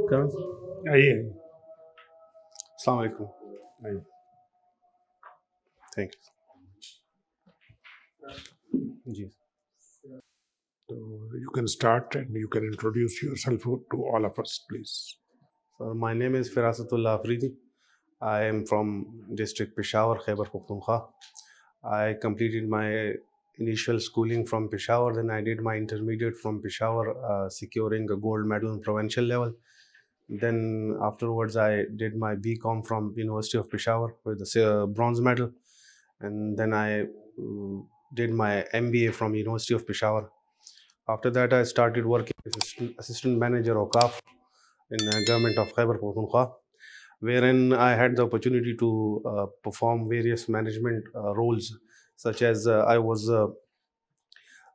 Karan? आइए। Assalamu alaikum. आइए। Thank you. Ji. So you can start and you can introduce yourself to all of us, please. So my name is Farasat Ullah. I am from district Peshawar, Khyber Pakhtunkhwa. I completed my initial schooling from Peshawar, then I did my intermediate from Peshawar, securing a gold medal in provincial level. Then afterwards, I did my BCom from University of Peshawar with a bronze medal, and then I did my MBA from University of Peshawar. After that, I started working as assistant manager OCAF in government of Khyber Pakhtunkhwa, wherein I had the opportunity to perform various management roles, such as I was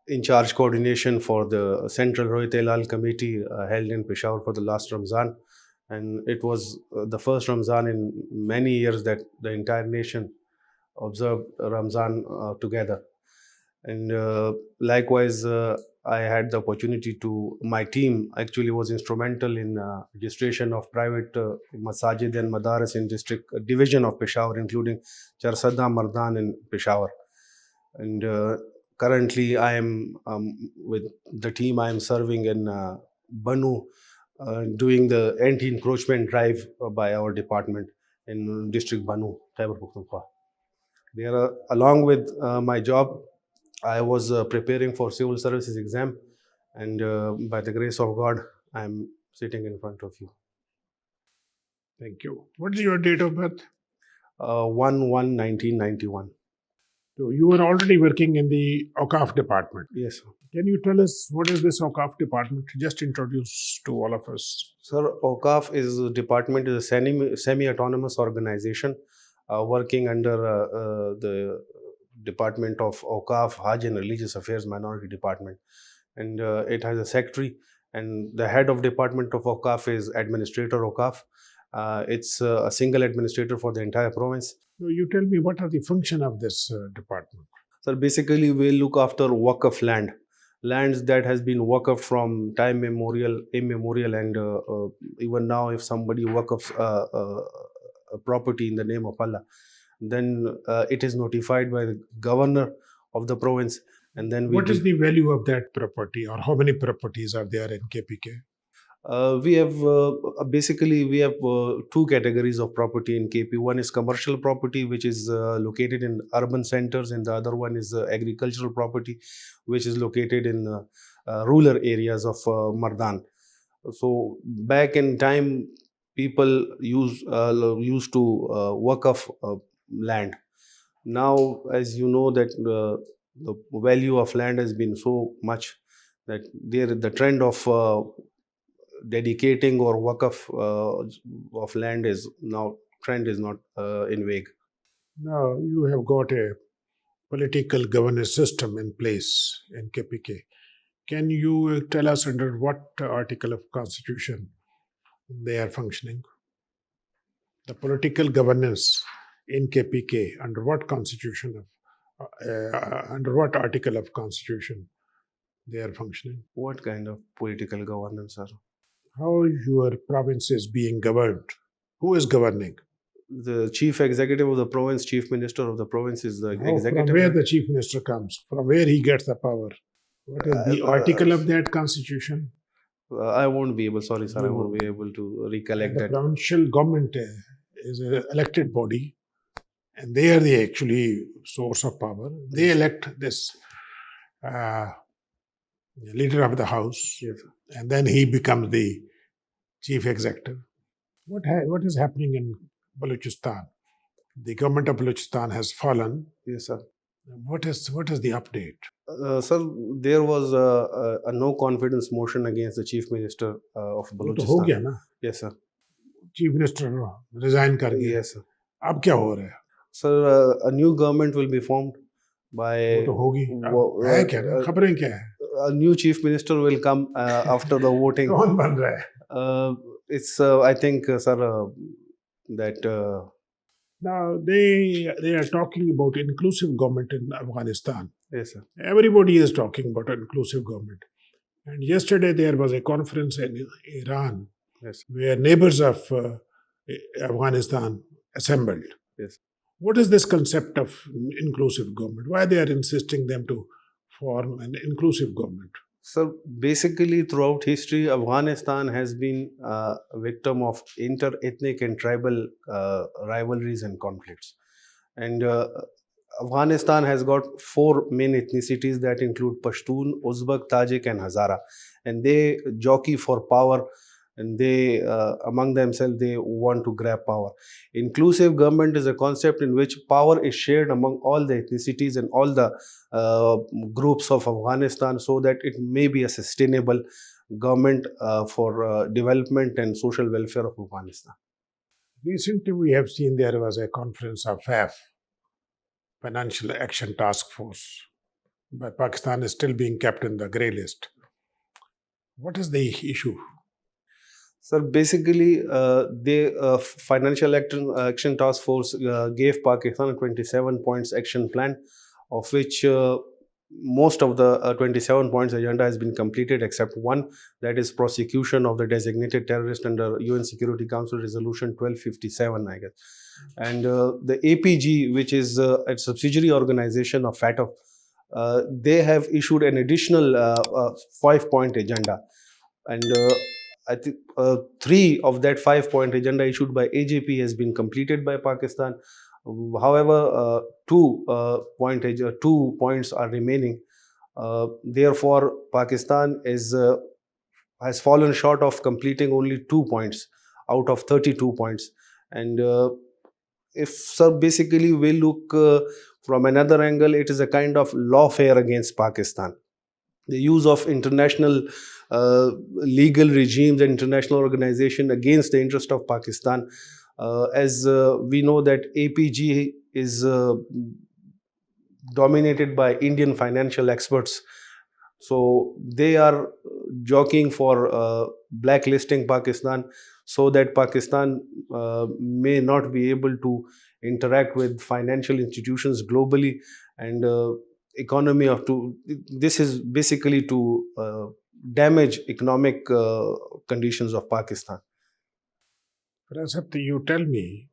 in charge coordination for the Central Rohit Elal Committee held in Peshawar for the last Ramzan. And it was the first Ramzan in many years that the entire nation observed Ramzan together. And likewise, I had the opportunity to, my team actually was instrumental in registration of private masajid and madaris in district division of Peshawar, including Charsadda, Mardan and Peshawar. And currently I am with the team I am serving in Banu, doing the anti-encroachment drive by our department in district Banu, Khyber Pakhtunkhwa. There, along with my job, I was preparing for civil services exam, and by the grace of God, I am sitting in front of you. Thank you. What is your date of birth? 1/1/1991. So you were already working in the OCAF department. Yes, sir. Can you tell us what is this OCAF department? Just introduce to all of us. Sir, OCAF is a department, is a semi-autonomous organization working under the Department of OCAF, Hajj and Religious Affairs Minority Department. And it has a secretary, and the head of Department of OCAF is Administrator OCAF. It's a single administrator for the entire province. So you tell me what are the function of this department? So basically, we look after waqf lands that has been waqf from time immemorial, and even now, if somebody waqfs a property in the name of Allah, then it is notified by the governor of the province, and then What is the value of that property, or how many properties are there in KPK? We have basically we have two categories of property in KP. One is commercial property, which is located in urban centers, and the other one is agricultural property, which is located in rural areas of Mardan. So back in time, people used to waqf land. Now, as you know, that the value of land has been so much that the trend of dedicating or waqf of land is now trend is not in vague. Now you have got a political governance system in place in KPK. Can you tell us under what article of constitution they are functioning? The political governance in KPK under what constitution under what article of constitution they are functioning? What kind of political governance, sir? How your province is being governed? Who is governing? The chief executive of the province, chief minister of the province is the executive. From where the chief minister comes? From where he gets the power? What is the article of that constitution? I won't be able, sorry sir, I won't be able to recollect The that. provincial government is an elected body, and they are the actually source of power. They elect this leader of the house, Yes. and then he becomes the chief executive. What is happening in Balochistan? The government of Balochistan has fallen. Yes, sir. What is the update? Sir, there was a no confidence motion against the chief minister of वो तो हो Balochistan. गया ना, Yes, sir. Chief minister resign कर गया. Yes, sir. अब क्या हो रहा है? Sir, a new government will be formed by. वो तो होगी. अब है क्या ना? खबरें क्या है? A new chief minister will come after the voting. कौन बन रहा है? It's I think, sir, that. Now they are talking about inclusive government in Afghanistan. Yes, sir. Everybody is talking about inclusive government. And yesterday there was a conference in Iran Yes. where neighbors of Afghanistan assembled. Yes. What is this concept of inclusive government? Why they are insisting them to form an inclusive government? So basically, throughout history, Afghanistan has been a victim of inter-ethnic and tribal rivalries and conflicts. And Afghanistan has got four main ethnicities that include Pashtun, Uzbek, Tajik, and Hazara, and they jockey for power. And they, among themselves, they want to grab power. Inclusive government is a concept in which power is shared among all the ethnicities and all the uh, groups of Afghanistan, so that it may be a sustainable government for development and social welfare of Afghanistan. Recently, we have seen there was a conference of FAF, Financial Action Task Force, but Pakistan is still being kept in the grey list. What is the issue? So basically, the Financial Action Task Force gave Pakistan a 27 points action plan, of which most of the 27 points agenda has been completed except one, that is prosecution of the designated terrorist under UN Security Council Resolution 1257, I guess. And the APG, which is a subsidiary organization of FATF, they have issued an additional 5-point agenda. And I think three of that 5-point agenda issued by AJP has been completed by Pakistan. However, 2 points are remaining. Therefore, Pakistan has fallen short of completing only 2 points out of 32 points. And if so, basically we look from another angle, it is a kind of lawfare against Pakistan. The use of international legal regimes and international organization against the interest of Pakistan. As we know that APG is dominated by Indian financial experts. So they are jockeying for blacklisting Pakistan, so that Pakistan may not be able to interact with financial institutions globally, and economy of to this is basically to damage economic conditions of Pakistan. Farasat, you tell me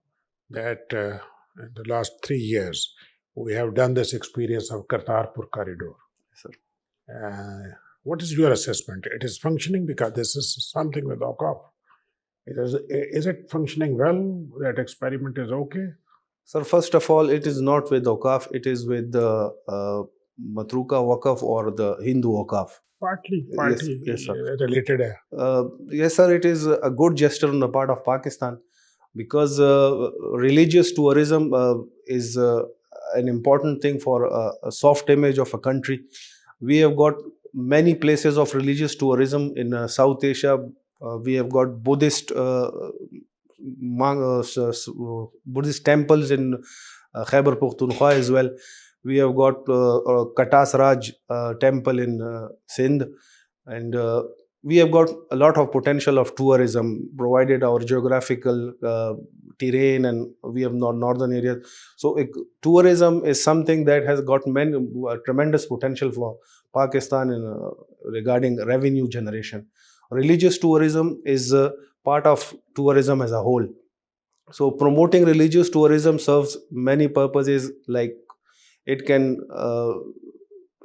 that in the last 3 years, we have done this experience of Kartarpur corridor. Sir. What is your assessment? It is functioning because this is something with OCOF. Is it functioning well? That experiment is okay? Sir, first of all, it is not with Okaf, it is with the Matruka Wakaf or the Hindu Wakaf. Partly Yes, sir. related. Yes, sir, it is a good gesture on the part of Pakistan, because religious tourism is an important thing for a soft image of a country. We have got many places of religious tourism in South Asia. We have got Buddhist Buddhist temples in Khyber Pakhtunkhwa as well. We have got Katas Raj temple in Sindh, and we have got a lot of potential of tourism, provided our geographical terrain, and we have northern areas. So tourism is something that has got many tremendous potential for Pakistan in regarding revenue generation. Religious tourism is part of tourism as a whole. So promoting religious tourism serves many purposes, like it can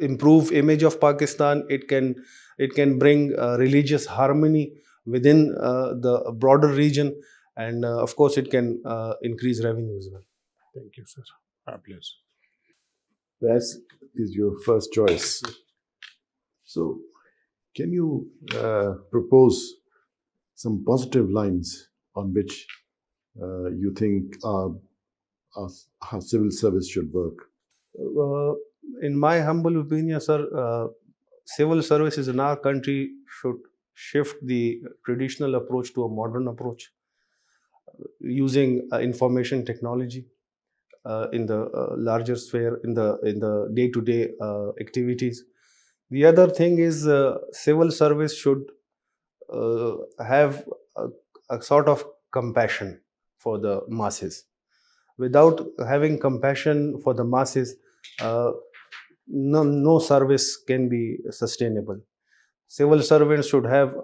improve image of Pakistan. It can bring religious harmony within the broader region, and of course it can increase revenue as well. Thank you, sir. God bless. That is your first choice. So, can you propose some positive lines on which you think our civil service should work? In my humble opinion, sir, civil services in our country should shift the traditional approach to a modern approach, using information technology in the larger sphere, in the day-to-day activities. The other thing is civil service should have a sort of compassion for the masses. Without having compassion for the masses, no service can be sustainable. Civil servants should have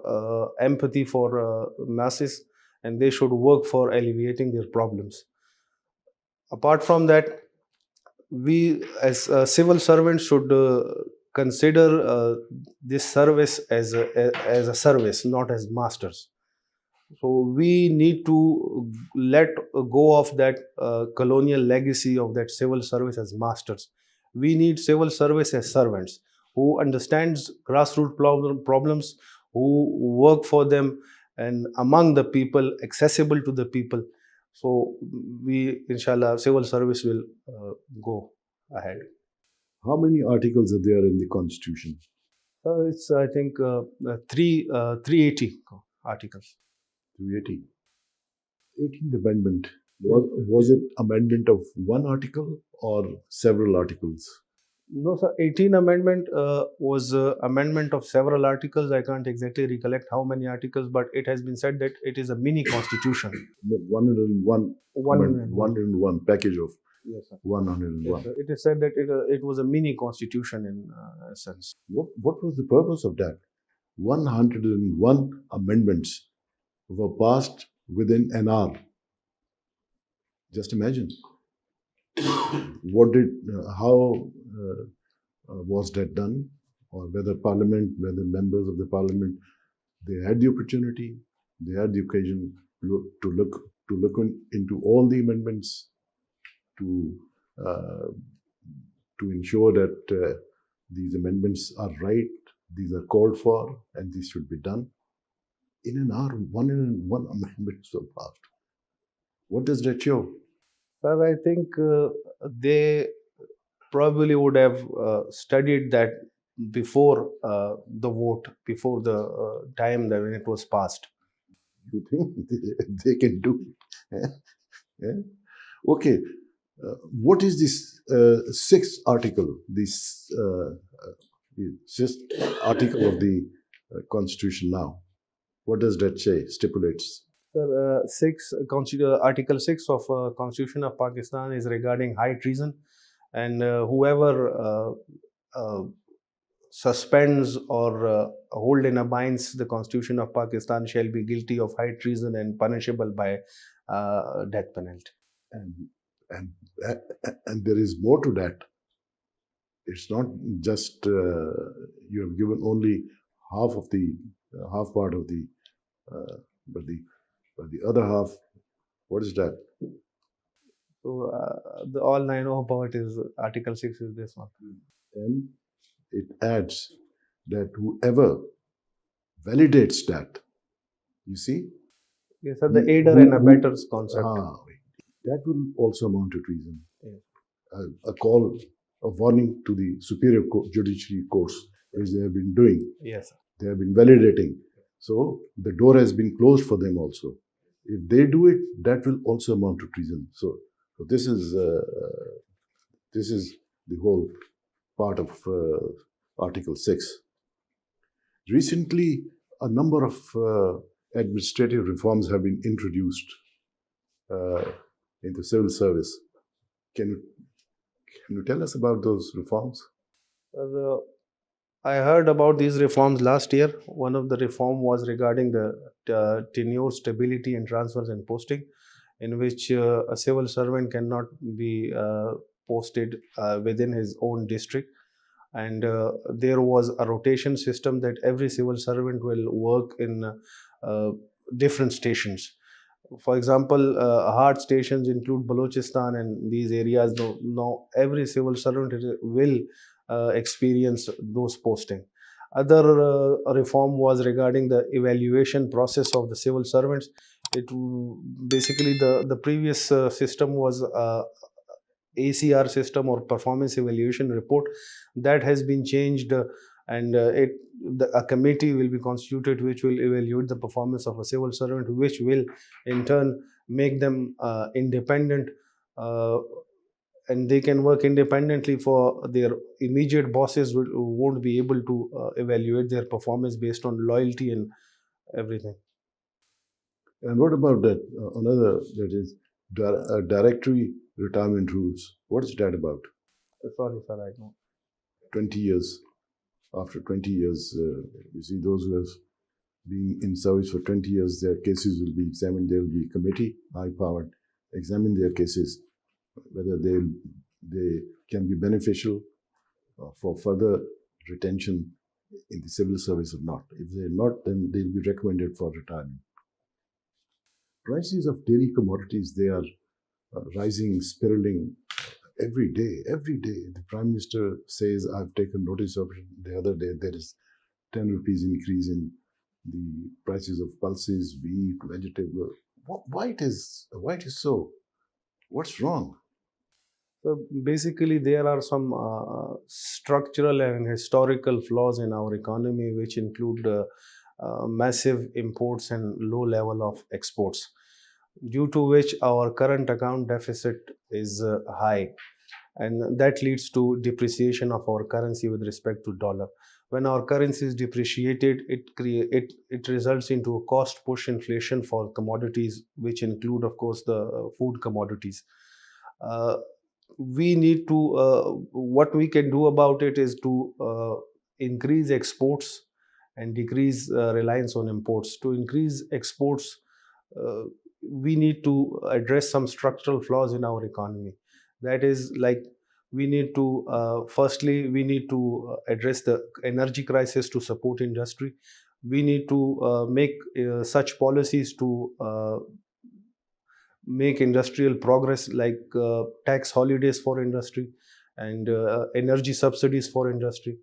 empathy for masses, and they should work for alleviating their problems. Apart from that, we as civil servants should consider this service as a service, not as masters. So we need to let go of that colonial legacy of that civil service as masters. We need civil service as servants who understands grassroots problems, who work for them and among the people, accessible to the people. So we, inshallah, civil service will go ahead. How many articles are there in the Constitution? It's I think 380 articles. 380. 18th Amendment. Was it amendment of one article or several articles? No, sir. 18th Amendment was amendment of several articles. I can't exactly recollect how many articles, but it has been said that it is a mini constitution. 101. One amendment, 101 package of Yes, sir. 101. Yes, sir. It is said that it was a mini constitution in essence. What was the purpose of that? 101 amendments were passed within an hour. Just imagine. How was that done? Or whether members of the parliament, they had the opportunity, they had the occasion to look into all the amendments to ensure that these amendments are right, these are called for, and these should be done. In an hour, 101 amendments were passed. What does that show? Sir, I think they probably would have studied that before the vote, before the time that when it was passed. You think they can do it? Yeah? Okay. What is this sixth article? This sixth article of the Constitution now. What does that say? Stipulates. Sir, Article 6 of Constitution of Pakistan is regarding high treason, and whoever suspends or hold in abeyance the Constitution of Pakistan shall be guilty of high treason and punishable by death penalty. And there is more to that. It's not just you have given only half part of the, but the other half. What is that? So all I know about is Article 6 is this one. And it adds that whoever validates that, you see? Yes, sir, the aider and abettors concept. That will also amount to treason. Yes. A call, a warning to the superior judiciary courts, which they have been doing. Yes, sir. They have been validating. So the door has been closed for them also. If they do it, that will also amount to treason. So this is the whole part of Article 6. Recently, a number of administrative reforms have been introduced into civil service. Can you tell us about those reforms? I heard about these reforms last year. One of the reform was regarding the tenure, stability, and transfers and posting, in which a civil servant cannot be posted within his own district. And there was a rotation system that every civil servant will work in different stations. For example, hard stations include Balochistan and these areas. Now every civil servant will experience those posting. Other reform was regarding the evaluation process of the civil servants. Basically the previous system was ACR system or performance evaluation report that has been changed, and a committee will be constituted which will evaluate the performance of a civil servant, which will in turn make them independent, and they can work independently. For their immediate bosses won't be able to evaluate their performance based on loyalty and everything. And what about that another, that is directory retirement rules? What is that about? Sorry, sir, I know. 20 years. after 20 years. You see, those who have been in service for 20 years, their cases will be examined. There will be a committee, high-powered, examine their cases, whether they can be beneficial for further retention in the civil service or not. If they're not, then they'll be recommended for retirement. Prices of daily commodities, they are rising, spiraling every day. Every day, the Prime Minister says, I've taken notice of it. The other day, there is 10 rupees increase in the prices of pulses, wheat, vegetable. Why it is so? What's wrong? So basically, there are some structural and historical flaws in our economy, which include massive imports and low level of exports, due to which our current account deficit is high, and that leads to depreciation of our currency with respect to dollar. When our currency is depreciated, it results into a cost push inflation for commodities, which include, of course, the food commodities. We need to what we can do about it is to increase exports and decrease reliance on imports. To increase exports, we need to address some structural flaws in our economy. That is, like, we need to firstly we need to address the energy crisis to support industry. We need to make such policies to make industrial progress, like tax holidays for industry and energy subsidies for industry.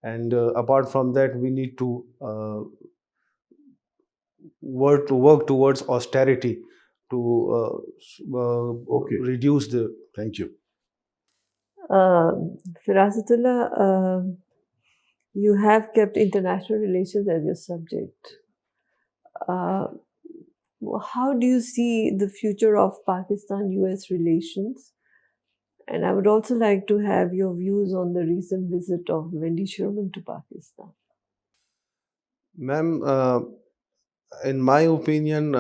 And apart from that, we need to work towards austerity to Okay. reduce the. Thank you. Farasatullah, you have kept international relations as your subject. How do you see the future of Pakistan-US relations? And I would also like to have your views on the recent visit of Wendy Sherman to Pakistan. Ma'am, in my opinion,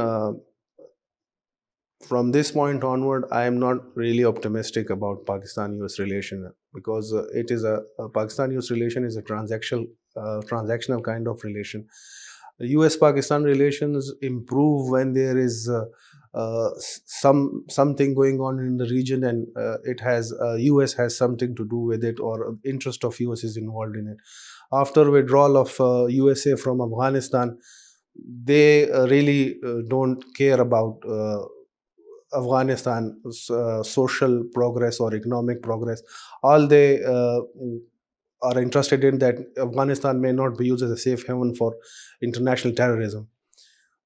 from this point onward, I am not really optimistic about Pakistan-US relation, because it is a Pakistan-US relation is a transactional kind of relation. US-Pakistan relations improve when there is something going on in the region, and it has US has something to do with it, or interest of US is involved in it. After withdrawal of USA from Afghanistan, they really don't care about Afghanistan's social progress or economic progress. All they are interested in that Afghanistan may not be used as a safe haven for international terrorism.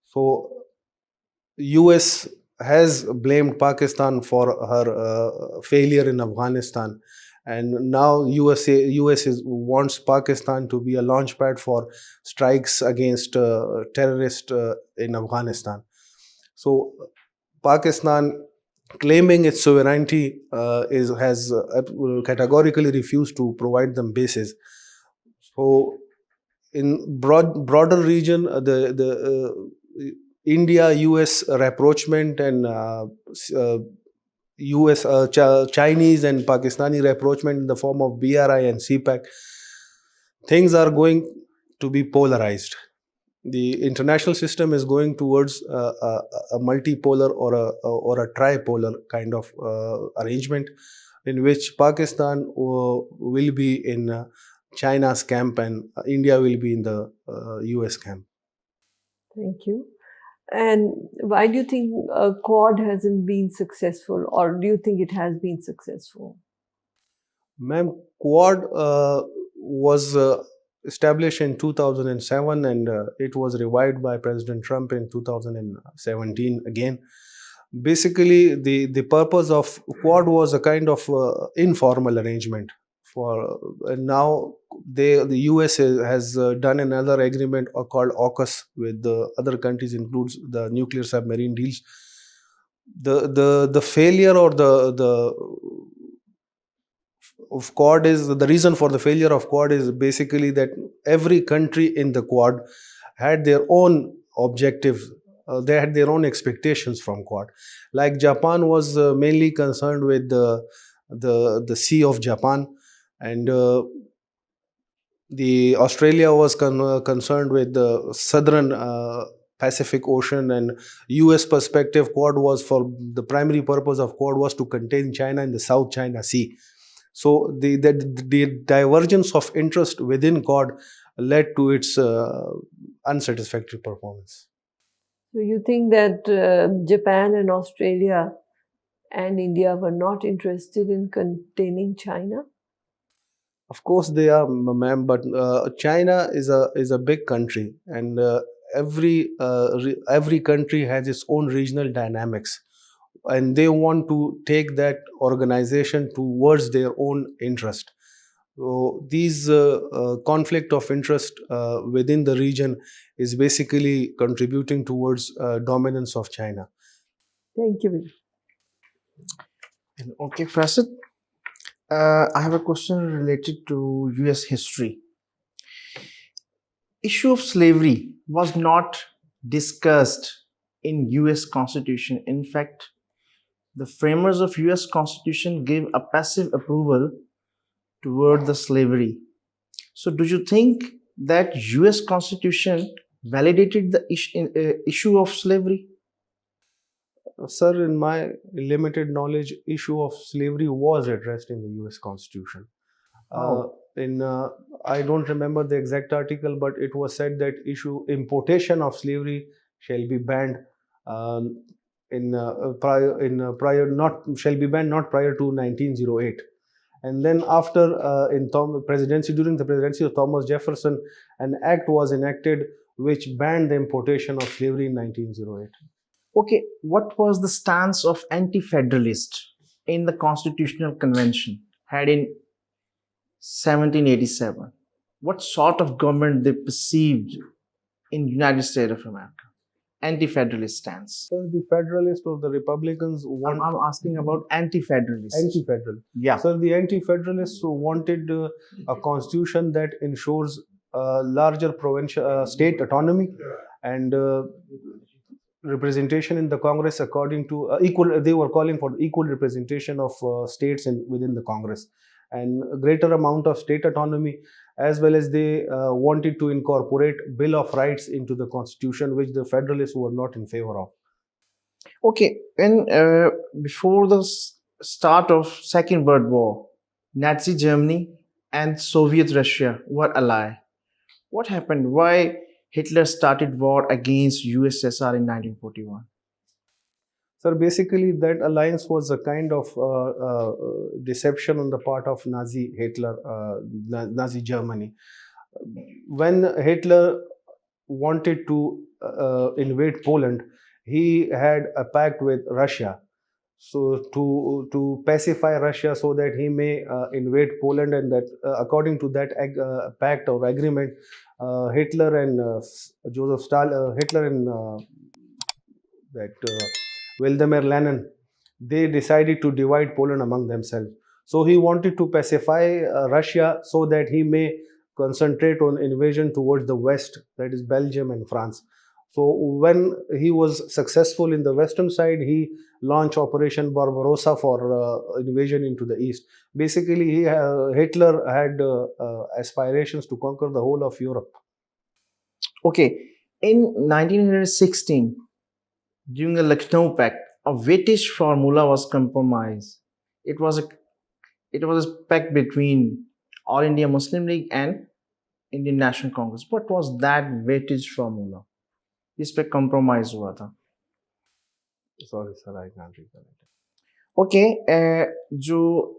So US has blamed Pakistan for her failure in Afghanistan, and now US wants Pakistan to be a launchpad for strikes against terrorists in Afghanistan. So Pakistan, claiming its sovereignty, has categorically refused to provide them bases. So, in broader region, the India-US rapprochement and US Chinese and Pakistani rapprochement in the form of BRI and CPEC, things are going to be polarized. The international system is going towards a multipolar or a tripolar kind of arrangement, in which Pakistan will be in China's camp and India will be in the US camp. Thank you. And why do you think Quad hasn't been successful, or do you think it has been successful? Ma'am, Quad was established in 2007, and it was revived by President Trump in 2017 again. Basically, the purpose of Quad was a kind of informal arrangement. Now the US has done another agreement called AUKUS with the other countries, includes the nuclear submarine deals. The failure or the of Quad is the reason for the failure of Quad is basically that every country in the Quad had their own objectives. They had their own expectations from Quad. Like Japan was mainly concerned with the Sea of Japan, and the Australia was concerned with the southern Pacific Ocean, and US perspective, Quad was for the primary purpose of Quad was to contain China in the South China Sea. So the divergence of interest within Quad led to its unsatisfactory performance. So you think that Japan and Australia and India were not interested in containing China? Of course, they are, ma'am, but China is a big country, and every country has its own regional dynamics, and they want to take that organization towards their own interest. So these conflict of interest within the region is basically contributing towards dominance of China. Thank you. Okay, Farasat, I have a question related to US history. Issue of slavery was not discussed in US Constitution. In fact, the framers of US Constitution gave a passive approval toward the slavery. So do you think that US Constitution validated the issue of slavery? Sir, in my limited knowledge, issue of slavery was addressed in the U.S. Constitution. Oh. I don't remember the exact article, but it was said that importation of slavery shall be banned prior not shall be banned not prior to 1908. And then after during the presidency of Thomas Jefferson, an act was enacted which banned the importation of slavery in 1908. Okay, what was the stance of anti-federalists in the Constitutional Convention had in 1787? What sort of government they perceived in United States of America? Anti-federalist stance. So the Federalists or the Republicans want... I'm asking about anti-federalists. Anti-federal. Yeah. So the anti-federalists wanted a constitution that ensures larger provincial state autonomy and representation in the Congress according to equal. They were calling for equal representation of states within the Congress and a greater amount of state autonomy, as well as they wanted to incorporate Bill of Rights into the Constitution, which the Federalists were not in favor of. Okay, when before the start of Second World War, Nazi Germany and Soviet Russia were allied. What happened? Why Hitler started war against USSR in 1941? Sir, basically that alliance was a kind of deception on the part of Nazi Germany. When Hitler wanted to invade Poland, he had a pact with Russia. So to pacify Russia so that he may invade Poland, and that according to that pact or agreement, Hitler and Vladimir Lenin, they decided to divide Poland among themselves. So he wanted to pacify Russia so that he may concentrate on invasion towards the west, that is Belgium and France. So when he was successful in the western side, he launched Operation Barbarossa for invasion into the east. Basically, Hitler had aspirations to conquer the whole of Europe. Okay, in 1916, during the Lucknow Pact, a weightage formula was compromised. It was a pact between All India Muslim League and Indian National Congress. What was that weightage formula? इस पे compromise हुआ था. Sorry sir, I can't recollect. Okay, जो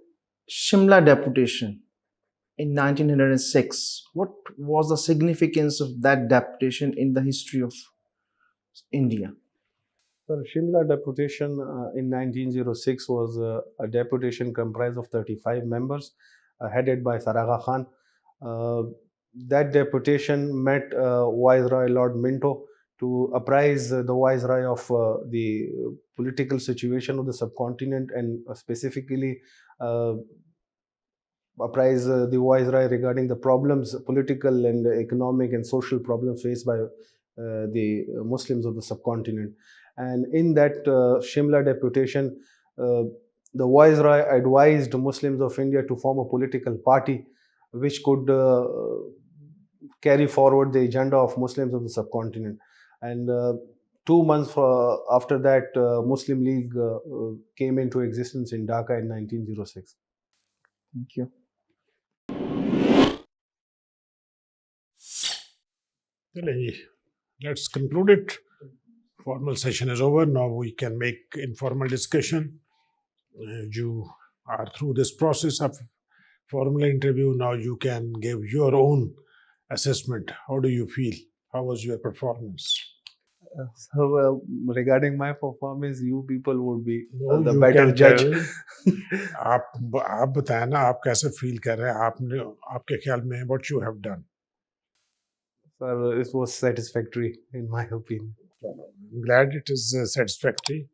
Shimla deputation in 1906, what was the significance of that deputation in the history of India? The Shimla deputation in 1906 was a deputation comprised of 35 members, headed by Saraga Khan. That deputation met Viceroy Lord Minto to apprise the Viceroy of the political situation of the subcontinent, and specifically apprise the Viceroy regarding the problems, political and economic and social problems faced by the Muslims of the subcontinent. And in that Shimla deputation, the Viceroy advised Muslims of India to form a political party which could carry forward the agenda of Muslims of the subcontinent. And 2 months after that, Muslim League came into existence in Dhaka in 1906. Thank you. Let's conclude it. Formal session is over. Now we can make informal discussion. You are through this process of formal interview. Now you can give your own assessment. How do you feel? How was your performance? So regarding my performance, you people would be No, the you better can judge. tell. आप बताएं ना आप कैसे feel कर रहे हैं आपने आपके ख्याल में what you have done. Sir, it was satisfactory in my opinion. I'm glad it is satisfactory,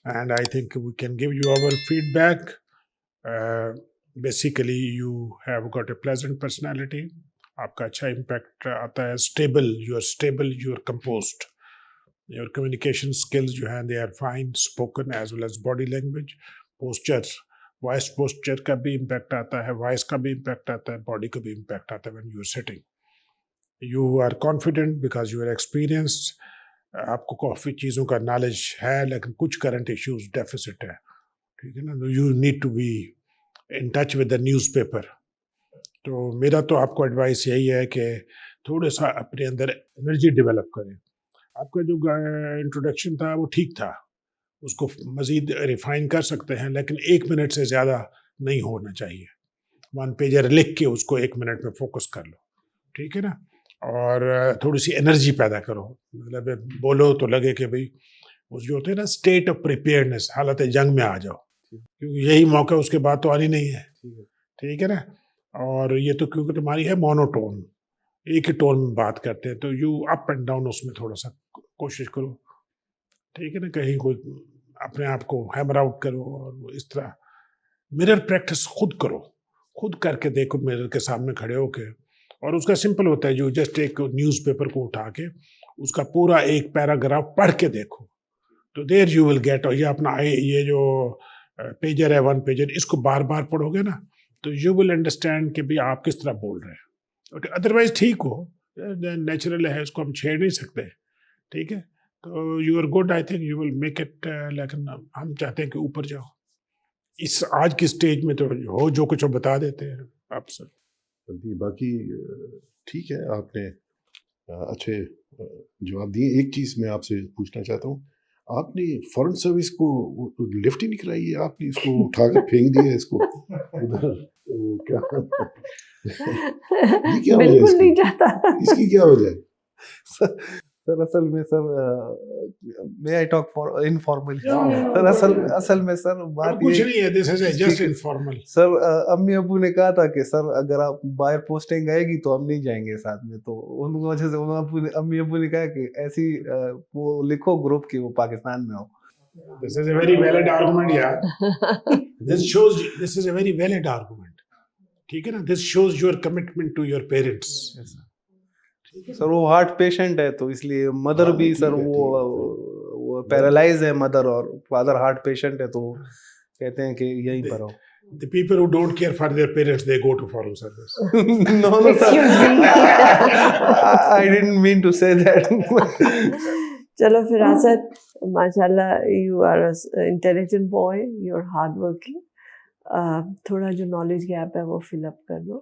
and I think we can give you our feedback. Basically, you have got a pleasant personality. आपका अच्छा impact आता है. Stable, you are stable. You are composed. Your communication skills जो हैं they are fine. Spoken as well as body language, posture, voice posture का भी impact आता है. Voice का भी impact आता है. Body का भी impact आता है when you are sitting. You are confident because you are experienced. आपको काफ़ी चीज़ों का नॉलेज है लेकिन कुछ करंट इश्यूज डेफिसिट है. ठीक है ना. You need to be in touch with the newspaper. तो मेरा तो आपको एडवाइस यही है कि थोड़ा सा अपने अंदर एनर्जी डेवलप करें. आपका जो इंट्रोडक्शन था वो ठीक था, उसको मज़ीद रिफाइन कर सकते हैं लेकिन 1 मिनट से ज़्यादा नहीं होना चाहिए. 1 पेजर लिख के उसको 1 मिनट में फोकस कर लो. ठीक है ना. और थोड़ी सी एनर्जी पैदा करो. मतलब बोलो तो लगे कि भाई उस जो होते हैं ना स्टेट ऑफ प्रिपेयर्डनेस, हालत जंग में आ जाओ, क्योंकि यही मौका उसके बाद तो आनी नहीं है. ठीक है ना. और ये तो क्योंकि तुम्हारी है मोनोटोन, एक ही टोन में बात करते हैं, तो यू अप एंड डाउन उसमें थोड़ा सा कोशिश करो. ठीक है ना. कहीं कोई अपने आप को हैमर आउट करो और इस तरह मिरर प्रैक्टिस खुद करो. खुद करके देखो मिरर के सामने खड़े होके. और उसका सिंपल होता है, जो जस्ट एक न्यूज़पेपर को उठा के उसका पूरा एक पैराग्राफ पढ़ के देखो तो देयर यू विल गेट. और ये अपना ये जो पेजर है 1 पेजर, इसको बार बार पढ़ोगे ना तो यू विल अंडरस्टैंड कि भाई आप किस तरह बोल रहे हैं. अदरवाइज ठीक हो, नेचुरल है, इसको हम छेड़ नहीं सकते. ठीक है. तो you are good. I think you will make it. लेकिन हम चाहते हैं कि ऊपर जाओ. इस आज की स्टेज में तो हो जो कुछ बता देते हैं आप सब. बाकी ठीक है, आपने अच्छे जवाब दिए. एक चीज़ मैं आपसे पूछना चाहता हूँ, आपने फॉरेन सर्विस को लिफ्ट ही नहीं कराई है, आपने इसको उठा कर फेंक दिया इसको उधर. क्या ये क्या वजह बिल्कुल नहीं इसकी? चाहता. इसकी क्या वजह है? सर असल में sir may I talk for informal. Sir असल में सर बात कुछ ये नहीं है. This is just informal. Sir अम्मी अबू ने कहा था कि सर अगर आप बाहर पोस्टिंग आएगी तो हम नहीं जाएंगे साथ में. तो उन वजह से अम्मी अबू ने कहा कि ऐसी वो लिखो ग्रुप की वो पाकिस्तान में हो. This is a very valid argument, yeah. This is a very valid argument. ठीक है ना. This shows your commitment to your parents. Sir वो हार्ट पेशेंट है तो इसलिए मदर भी सर वो पैरालाइज है मदर, और फादर हार्ट पेशेंट है तो कहते हैं कि यहीं पर हो. The people who don't care for their parents, they go to foreign service. No, sir. I didn't mean to say that. चलो फिरासत, माशाल्लाह you are an intelligent boy, you're hard working. थोड़ा जो नॉलेज गैप है वो fill up कर लो.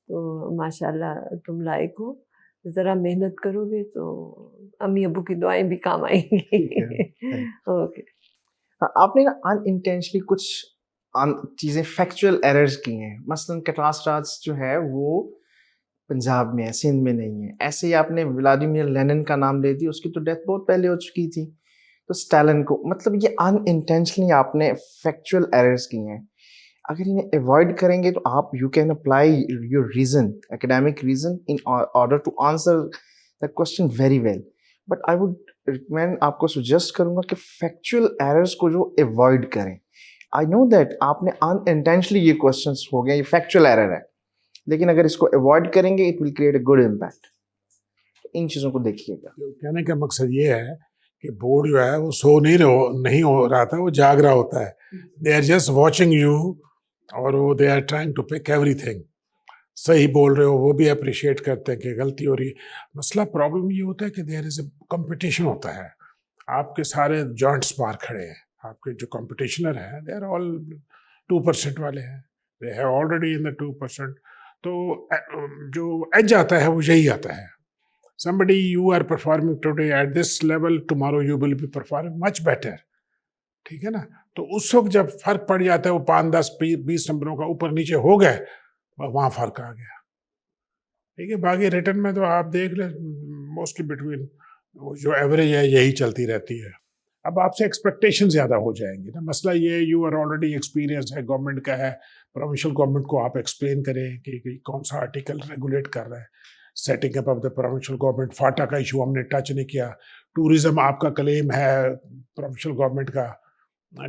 तो माशाल्लाह तुम लायक हो. ज़रा मेहनत करोगे तो अम्मी अबू की दुआएं भी काम आएंगी. ओके. आपने ना अनइंटेंशनली कुछ चीज़ें फैक्चुअल एरर्स की हैं. मसलन कैटास्ट्रॉट्स जो है वो पंजाब में है, सिंध में नहीं है. ऐसे ही आपने व्लादिमीर लेनिन का नाम ले दिया, उसकी तो डेथ बहुत पहले हो चुकी थी. तो स्टालिन को, मतलब ये अनइंटेंशनली आपने फैक्चुअल एरर्स की हैं. अगर इन्हें अवॉइड करेंगे तो आप you can apply your reason, academic reason, in order to answer the question very well. But I would recommend, आपको सजेस्ट करूँगा कि फैक्चुअल एरर्स को जो अवॉइड करें. आई नो दैट आपने अनइंटेंशनली ये क्वेश्चंस हो गए, ये फैक्चुअल एरर है, लेकिन अगर इसको अवॉइड करेंगे it will create a good impact. इन चीज़ों को देखिएगा. कहने का मकसद ये है कि बोर्ड जो है वो सो नहीं हो रहा था, वो जाग रहा होता है. They are just watching you और वो they are trying to pick everything. सही बोल रहे हो वो भी अप्रिशिएट करते हैं कि गलती हो रही है। मसला प्रॉब्लम ये होता है कि देयर इज ए कंपटीशन होता है, आपके सारे जॉइंट्स बाहर खड़े हैं, आपके जो कंपटीशनर हैं दे आर ऑल 2% वाले हैं, they have already in the 2%। तो जो एज आता है वो यही आता है, somebody you are performing today at this level, tomorrow you will be performing much better, ठीक है ना। तो उस वक्त जब फर्क पड़ जाता है वो 5, 10, 20 नंबरों का ऊपर नीचे हो गए, वहाँ फर्क आ गया, ठीक है। बाकी रिटर्न में तो आप देख ले मोस्टली बिटवीन जो एवरेज है यही चलती रहती है। अब आपसे एक्सपेक्टेशन ज़्यादा हो जाएंगी ना। मसला ये यू आर ऑलरेडी एक्सपीरियंस है, गवर्नमेंट का है, प्रोविंशियल गवर्नमेंट को आप एक्सप्लेन करें कि कौन सा आर्टिकल रेगुलेट कर रहा है। Setting up of the provincial government, FATA का इशू हमने टच नहीं किया। टूरिज्म आपका क्लेम है प्रोविंशियल गवर्नमेंट का,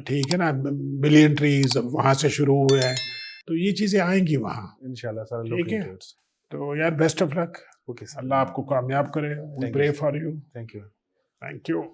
ठीक है ना, मिलियन ट्रीज वहाँ से शुरू हुए हैं, तो ये चीज़ें आएंगी वहाँ इंशाल्लाह सर, ठीक है। तो यार best of luck, okay sir, अल्लाह आपको कामयाब करे, we pray for you, thank you. Thank you.